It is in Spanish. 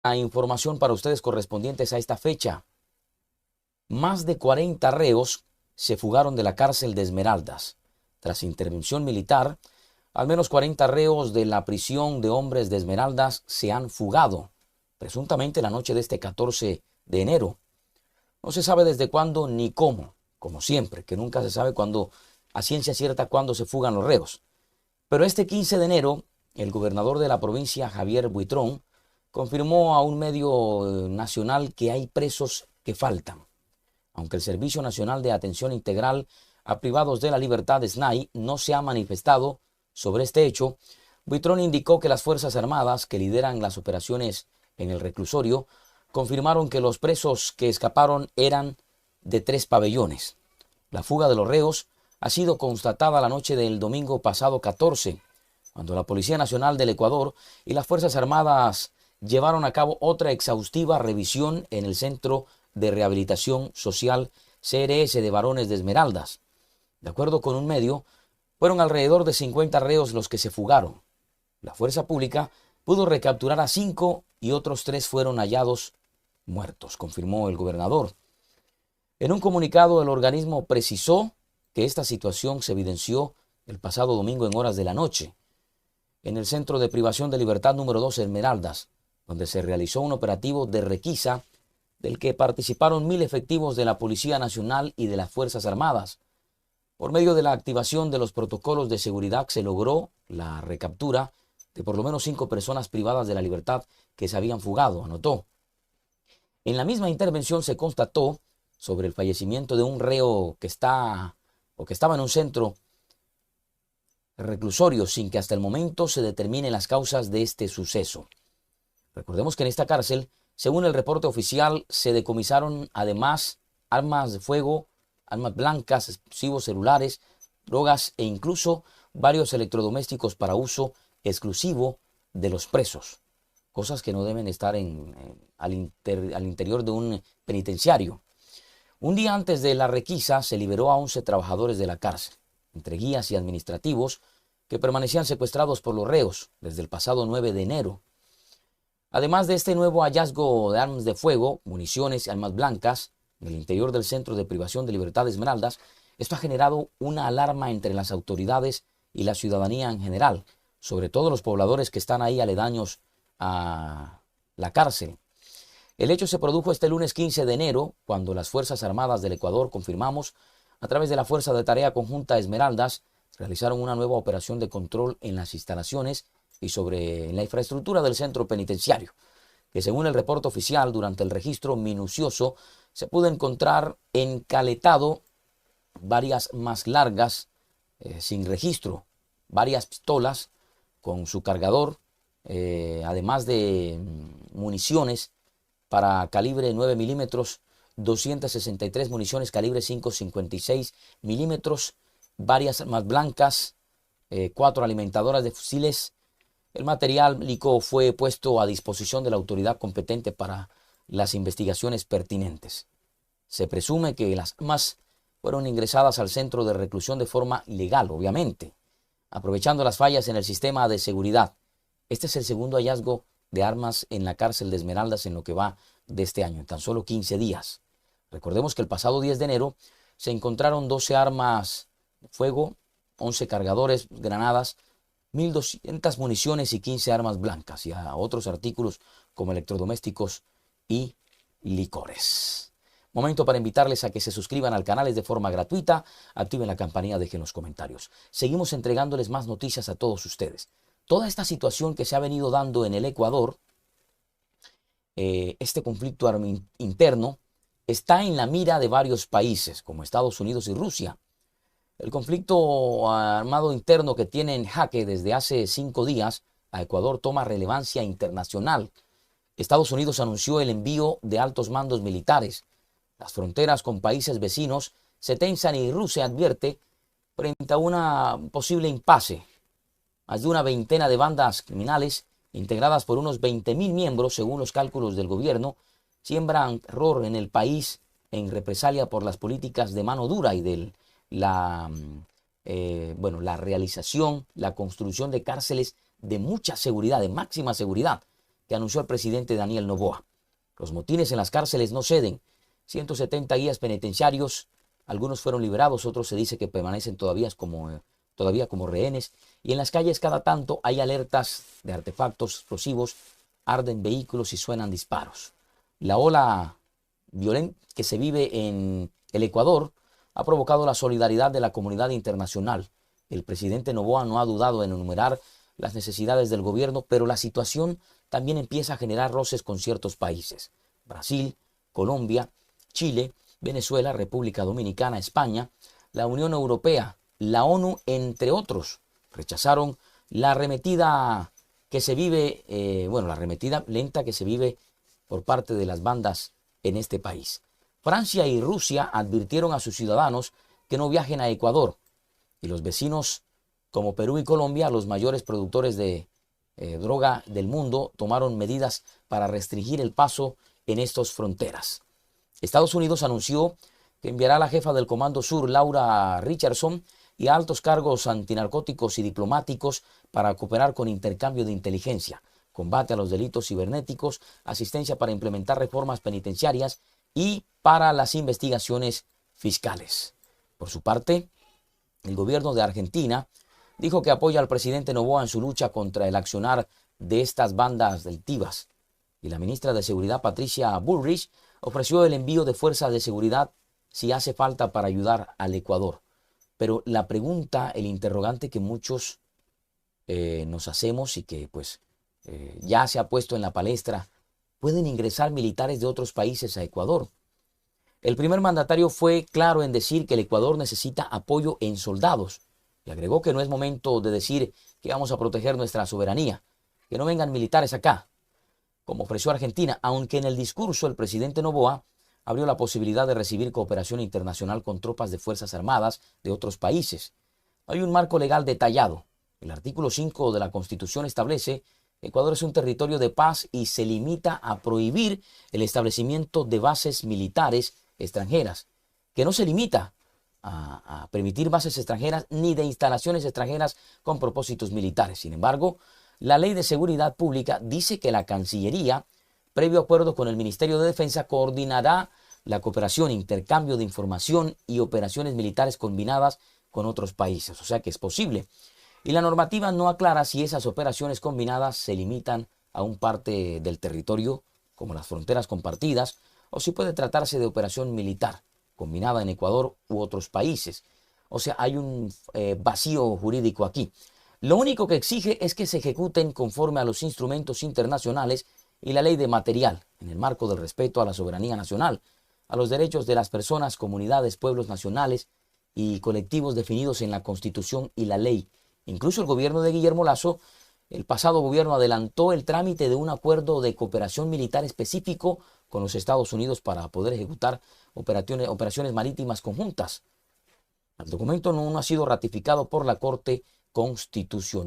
La información para ustedes correspondientes a esta fecha. Más de 40 reos se fugaron de la cárcel de Esmeraldas. Tras intervención militar, al menos 40 reos de la prisión de hombres de Esmeraldas se han fugado, presuntamente la noche de este 14 de enero. No se sabe desde cuándo ni cómo, como siempre, que nunca se sabe cuándo, a ciencia cierta, cuándo se fugan los reos. Pero este 15 de enero, el gobernador de la provincia, Javier Buitrón, confirmó a un medio nacional que hay presos que faltan. Aunque el Servicio Nacional de Atención Integral a Privados de la Libertad, SNAI, no se ha manifestado sobre este hecho, Buitrón indicó que las Fuerzas Armadas que lideran las operaciones en el reclusorio confirmaron que los presos que escaparon eran de 3 pabellones. La fuga de los reos ha sido constatada la noche del domingo pasado 14, cuando la Policía Nacional del Ecuador y las Fuerzas Armadas llevaron a cabo otra exhaustiva revisión en el Centro de Rehabilitación Social CRS de Varones de Esmeraldas. De acuerdo con un medio, fueron alrededor de 50 reos los que se fugaron. La fuerza pública pudo recapturar a 5 y otros 3 fueron hallados muertos, confirmó el gobernador. En un comunicado, el organismo precisó que esta situación se evidenció el pasado domingo en horas de la noche, en el Centro de Privación de Libertad número 2 Esmeraldas, donde se realizó un operativo de requisa del que participaron 1000 efectivos de la Policía Nacional y de las Fuerzas Armadas. Por medio de la activación de los protocolos de seguridad se logró la recaptura de por lo menos 5 personas privadas de la libertad que se habían fugado, anotó. En la misma intervención se constató sobre el fallecimiento de un reo que estaba en un centro reclusorio sin que hasta el momento se determinen las causas de este suceso. Recordemos que en esta cárcel, según el reporte oficial, se decomisaron además armas de fuego, armas blancas, explosivos celulares, drogas e incluso varios electrodomésticos para uso exclusivo de los presos, cosas que no deben estar al interior de un penitenciario. Un día antes de la requisa se liberó a 11 trabajadores de la cárcel, entre guías y administrativos, que permanecían secuestrados por los reos desde el pasado 9 de enero. Además de este nuevo hallazgo de armas de fuego, municiones y armas blancas en el interior del Centro de Privación de Libertad de Esmeraldas, esto ha generado una alarma entre las autoridades y la ciudadanía en general, sobre todo los pobladores que están ahí aledaños a la cárcel. El hecho se produjo este lunes 15 de enero, cuando las Fuerzas Armadas del Ecuador, confirmamos, a través de la Fuerza de Tarea Conjunta Esmeraldas, realizaron una nueva operación de control en las instalaciones y sobre la infraestructura del centro penitenciario, que según el reporte oficial, durante el registro minucioso, se pudo encontrar encaletado varias más largas sin registro, varias pistolas con su cargador, además de municiones para calibre 9 milímetros, 263 municiones calibre 5,56 milímetros, varias armas blancas, 4 alimentadoras de fusiles. El material bélico fue puesto a disposición de la autoridad competente para las investigaciones pertinentes. Se presume que las armas fueron ingresadas al centro de reclusión de forma ilegal, obviamente, aprovechando las fallas en el sistema de seguridad. Este es el segundo hallazgo de armas en la cárcel de Esmeraldas en lo que va de este año, en tan solo 15 días. Recordemos que el pasado 10 de enero se encontraron 12 armas de fuego, 11 cargadores, granadas, 1.200 municiones y 15 armas blancas y a otros artículos como electrodomésticos y licores. Momento para invitarles a que se suscriban al canal, es de forma gratuita, activen la campanilla, dejen los comentarios. Seguimos entregándoles más noticias a todos ustedes. Toda esta situación que se ha venido dando en el Ecuador, este conflicto interno, está en la mira de varios países como Estados Unidos y Rusia. El conflicto armado interno que tiene en jaque desde hace 5 días a Ecuador toma relevancia internacional. Estados Unidos anunció el envío de altos mandos militares. Las fronteras con países vecinos se tensan y Rusia advierte frente a una posible impasse. Más de una veintena de bandas criminales, integradas por unos 20.000 miembros, según los cálculos del gobierno, siembran terror en el país en represalia por las políticas de mano dura y de la realización, la construcción de cárceles de mucha seguridad, de máxima seguridad, que anunció el presidente Daniel Noboa. Los motines en las cárceles no ceden. 170 guías penitenciarios, algunos fueron liberados, otros se dice que permanecen todavía como rehenes. Y en las calles cada tanto hay alertas de artefactos explosivos, arden vehículos y suenan disparos. La ola violenta que se vive en el Ecuador ha provocado la solidaridad de la comunidad internacional. El presidente Noboa no ha dudado en enumerar las necesidades del gobierno, pero la situación también empieza a generar roces con ciertos países. Brasil, Colombia, Chile, Venezuela, República Dominicana, España, la Unión Europea, la ONU, entre otros, rechazaron la arremetida que se vive, la arremetida lenta que se vive por parte de las bandas en este país. Francia y Rusia advirtieron a sus ciudadanos que no viajen a Ecuador, y los vecinos como Perú y Colombia, los mayores productores de droga del mundo, tomaron medidas para restringir el paso en estas fronteras. Estados Unidos anunció que enviará a la jefa del Comando Sur, Laura Richardson, y a altos cargos antinarcóticos y diplomáticos para cooperar con intercambio de inteligencia, combate a los delitos cibernéticos, asistencia para implementar reformas penitenciarias y para las investigaciones fiscales. Por su parte, el gobierno de Argentina dijo que apoya al presidente Noboa en su lucha contra el accionar de estas bandas delictivas. Y la ministra de Seguridad, Patricia Bullrich, ofreció el envío de fuerzas de seguridad si hace falta para ayudar al Ecuador. Pero la pregunta, el interrogante que muchos nos hacemos y que ya se ha puesto en la palestra, ¿pueden ingresar militares de otros países a Ecuador? El primer mandatario fue claro en decir que el Ecuador necesita apoyo en soldados y agregó que no es momento de decir que vamos a proteger nuestra soberanía, que no vengan militares acá, como ofreció Argentina, aunque en el discurso el presidente Noboa abrió la posibilidad de recibir cooperación internacional con tropas de Fuerzas Armadas de otros países. Hay un marco legal detallado. El artículo 5 de la Constitución establece que Ecuador es un territorio de paz y se limita a prohibir el establecimiento de bases militares extranjeras, que no se limita a permitir bases extranjeras ni de instalaciones extranjeras con propósitos militares. Sin embargo, la Ley de Seguridad Pública dice que la Cancillería, previo acuerdo con el Ministerio de Defensa, coordinará la cooperación, intercambio de información y operaciones militares combinadas con otros países. O sea que es posible. Y la normativa no aclara si esas operaciones combinadas se limitan a un parte del territorio, como las fronteras compartidas, o si puede tratarse de operación militar combinada en Ecuador u otros países. O sea, hay un vacío jurídico aquí. Lo único que exige es que se ejecuten conforme a los instrumentos internacionales y la ley de material, en el marco del respeto a la soberanía nacional, a los derechos de las personas, comunidades, pueblos nacionales y colectivos definidos en la Constitución y la ley. Incluso el gobierno de Guillermo Lasso, el pasado gobierno, adelantó el trámite de un acuerdo de cooperación militar específico con los Estados Unidos para poder ejecutar operaciones marítimas conjuntas. El documento no ha sido ratificado por la Corte Constitucional.